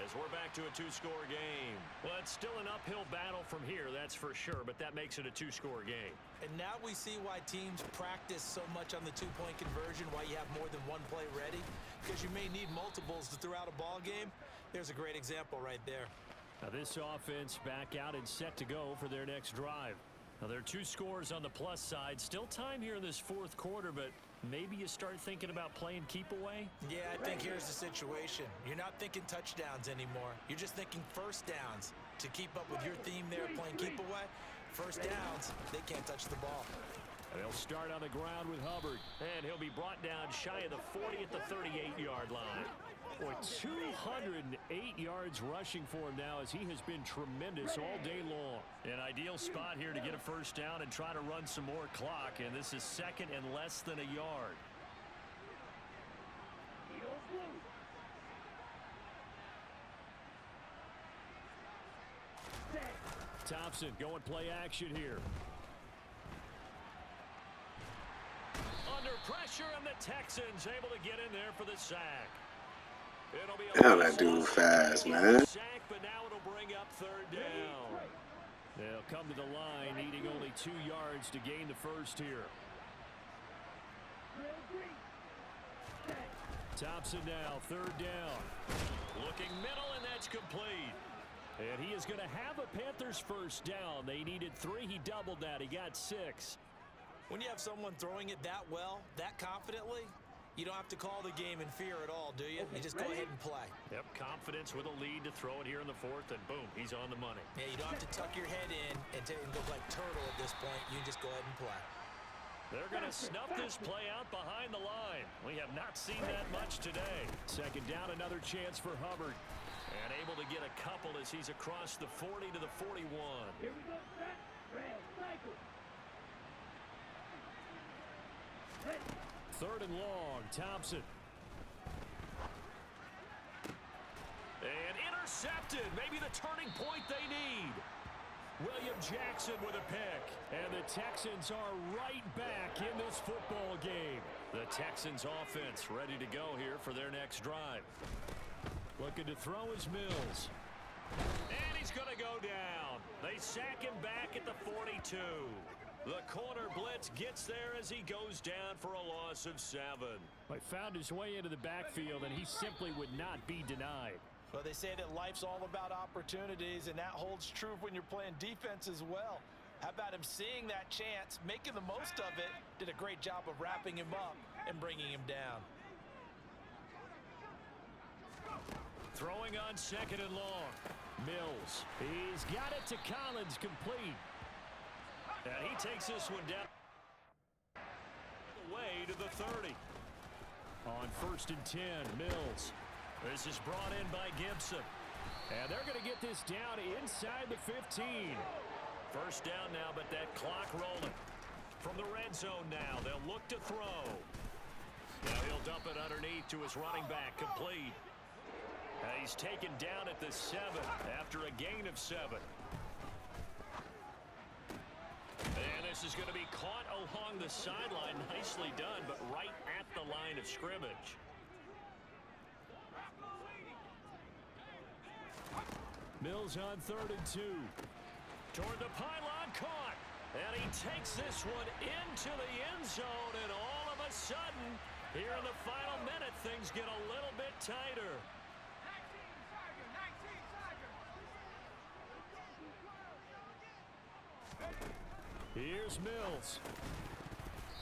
S2: as we're back to a 2-score game.
S5: Well, it's still an uphill battle from here, that's for sure, but that makes it a 2-score game.
S3: And now we see why teams practice so much on the 2-point conversion, why you have more than one play ready, because you may need multiples to throw out a ball game. There's a great example right there.
S5: Now this offense back out and set to go for their next drive. Now there are 2 scores on the plus side. Still time here in this 4th quarter, but maybe you start thinking about playing keep away?
S3: Yeah, I think here's the situation. You're not thinking touchdowns anymore. You're just thinking first downs. To keep up with your theme there, playing keep away, first downs, they can't touch the ball.
S5: And they'll start on the ground with Hubbard.
S2: And he'll be brought down shy of the 40 at the 38-yard line.
S5: Boy, 208 yards rushing for him now as he has been tremendous all day long.
S2: An ideal spot here to get a first down and try to run some more clock, and this is 2nd and less than a yard.
S5: Thompson going play action here.
S2: Under pressure, and the Texans able to get in there for the sack. It'll be
S6: Damn, that dude fast, man.
S2: Sack, but now it'll bring up 3rd down.
S5: They'll come to the line, needing only 2 yards to gain the first here. Thompson now, 3rd down.
S2: Looking middle, and that's complete.
S5: And he is going to have a Panthers first down. They needed 3. He doubled that. He got 6.
S3: When you have someone throwing it that well, that confidently, you don't have to call the game in fear at all, do you? You just go ahead and play.
S2: Yep, confidence with a lead to throw it here in the 4th, and boom, he's on the money.
S3: Yeah, you don't have to tuck your head in and go like turtle at this point. You just go ahead and play.
S2: They're going to snuff this play out behind the line. We have not seen that much today.
S5: 2nd down, another chance for Hubbard.
S2: And able to get a couple as he's across the 40 to the 41.
S4: Here we go, set, red, cycle.
S5: 3rd and long, Thompson.
S2: And intercepted. Maybe the turning point they need.
S5: William Jackson with a pick. And the Texans are right back in this football game.
S2: The Texans offense ready to go here for their next drive.
S5: Looking to throw is Mills.
S2: And he's going to go down. They sack him back at the 42. The corner blitz gets there as he goes down for a loss of 7.
S5: He found his way into the backfield, and he simply would not be denied.
S3: Well, they say that life's all about opportunities, and that holds true when you're playing defense as well. How about him seeing that chance, making the most of it, did a great job of wrapping him up and bringing him down.
S5: Throwing on 2nd and long. Mills. He's got it to Collins, complete.
S2: And he takes this one down away to the 30.
S5: On 1st and 10, Mills.
S2: This is brought in by Gibson.
S5: And they're going to get this down inside the 15.
S2: First down now, but that clock rolling. From the red zone now, they'll look to throw. Now he'll dump it underneath to his running back, complete. He's taken down at the 7 after a gain of 7. And this is going to be caught along the sideline. Nicely done, but right at the line of scrimmage.
S5: Mills on 3rd and 2.
S2: Toward the pylon, caught. And he takes this one into the end zone, and all of a sudden, here in the final minute, things get a little bit tighter.
S5: Here's Mills.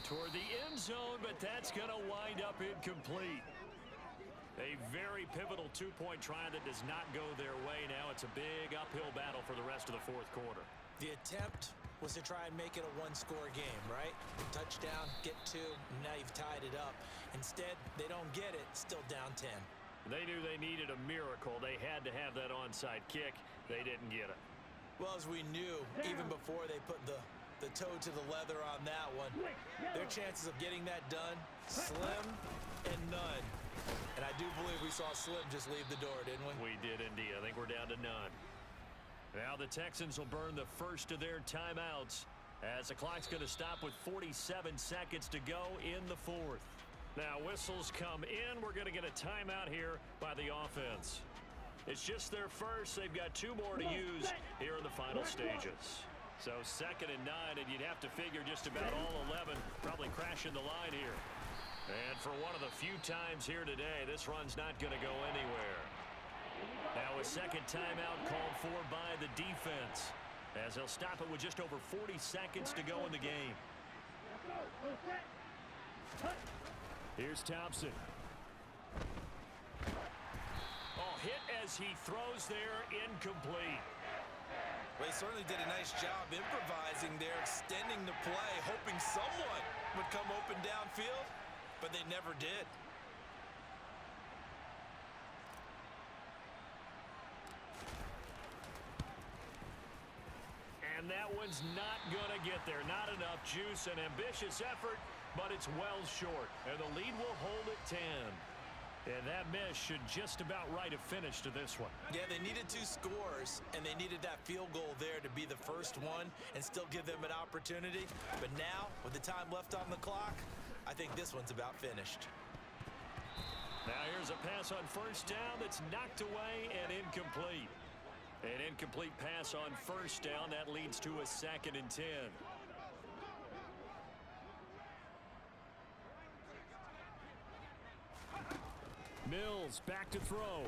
S5: Toward the end zone, but that's going to wind up incomplete. A very pivotal two-point try that does not go their way. Now it's a big uphill battle for the rest of the fourth quarter.
S3: The attempt was to try and make it a one-score game, right? Touchdown, get two, and now you've tied it up. Instead, they don't get it, still down 10.
S5: They knew they needed a miracle. They had to have that onside kick. They didn't get it.
S3: Well, as we knew, even before they put the toe to the leather on that one, their chances of getting that done, slim and none. And I do believe we saw Slim just leave the door, didn't we?
S5: We did indeed. I think we're down to none. Now the Texans will burn the first of their timeouts as the clock's going to stop with 47 seconds to go in the fourth. Now whistles come in. We're going to get a timeout here by the offense. It's just their first. They've got two more to use here in the final stages. So 2nd and 9, and you'd have to figure just about all 11 probably crashing the line here. And for one of the few times here today, this run's not going to go anywhere. Now a second timeout called for by the defense, as they'll stop it with just over 40 seconds to go in the game. Here's Thompson. Oh, hit as he throws there, incomplete.
S3: Well, he certainly did a nice job improvising there, extending the play, hoping someone would come open downfield, but they never did.
S5: And that one's not going to get there. Not enough juice. An ambitious effort, but it's well short. And the lead will hold at 10. And that miss should just about write a finish to this one.
S3: Yeah, they needed 2 scores, and they needed that field goal there to be the first one and still give them an opportunity. But now, with the time left on the clock, I think this one's about finished.
S5: Now here's a pass on first down that's knocked away and incomplete. An incomplete pass on first down. That leads to a 2nd and 10. Mills back to throw.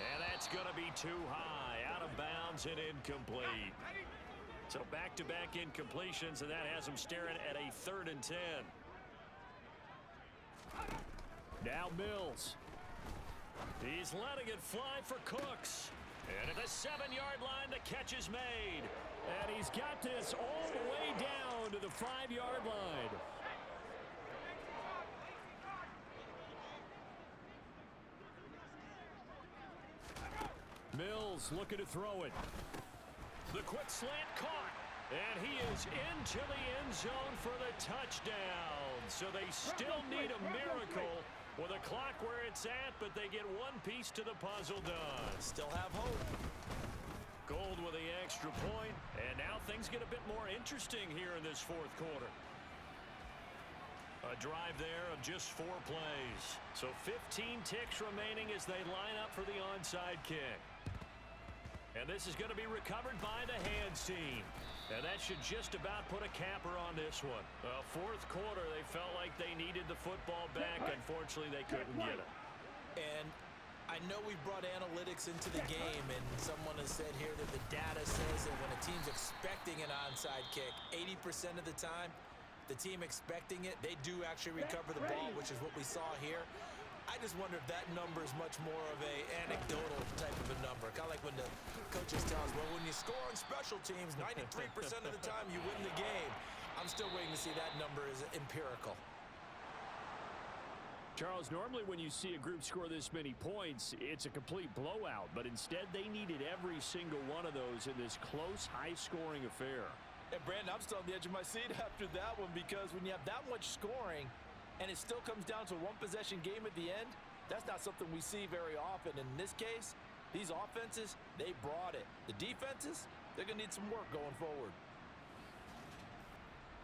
S5: And that's going to be too high. Out of bounds and incomplete. So back-to-back incompletions, and that has them staring at a 3rd and 10. Now Mills. He's letting it fly for Cooks. And at the 7-yard line, the catch is made. And he's got this all the way down to the 5-yard line. Mills looking to throw it. The quick slant caught. And he is into the end zone for the touchdown. So they still need a miracle with a clock where it's at, but they get one piece to the puzzle done.
S3: Still have hope.
S5: Gold with the extra point, and now things get a bit more interesting here in this fourth quarter. A drive there of just 4 plays. So 15 ticks remaining as they line up for the onside kick. And this is going to be recovered by the hands team. And that should just about put a capper on this one. Fourth quarter, they felt like they needed the football back. Unfortunately, they couldn't get it.
S3: And I know we've brought analytics into the game, and someone has said here that the data says that when a team's expecting an onside kick, 80% of the time, the team expecting it, they do actually recover the ball, which is what we saw here. I just wonder if that number is much more of a anecdotal type of a number. Kind of like when the coaches tell us, well, when you score on special teams, 93% of the time you win the game. I'm still waiting to see that number is empirical.
S5: Charles, normally when you see a group score this many points, it's a complete blowout. But instead, they needed every single one of those in this close, high-scoring affair.
S3: And, Brandon, I'm still on the edge of my seat after that one, because when you have that much scoring and it still comes down to a one-possession game at the end, that's not something we see very often. In this case, these offenses, they brought it. The defenses, they're going to need some work going forward.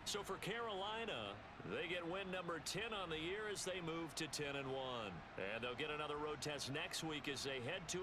S5: So for Carolina, they get win number 10 on the year as they move to 10-1. And they'll get another road test next week as they head to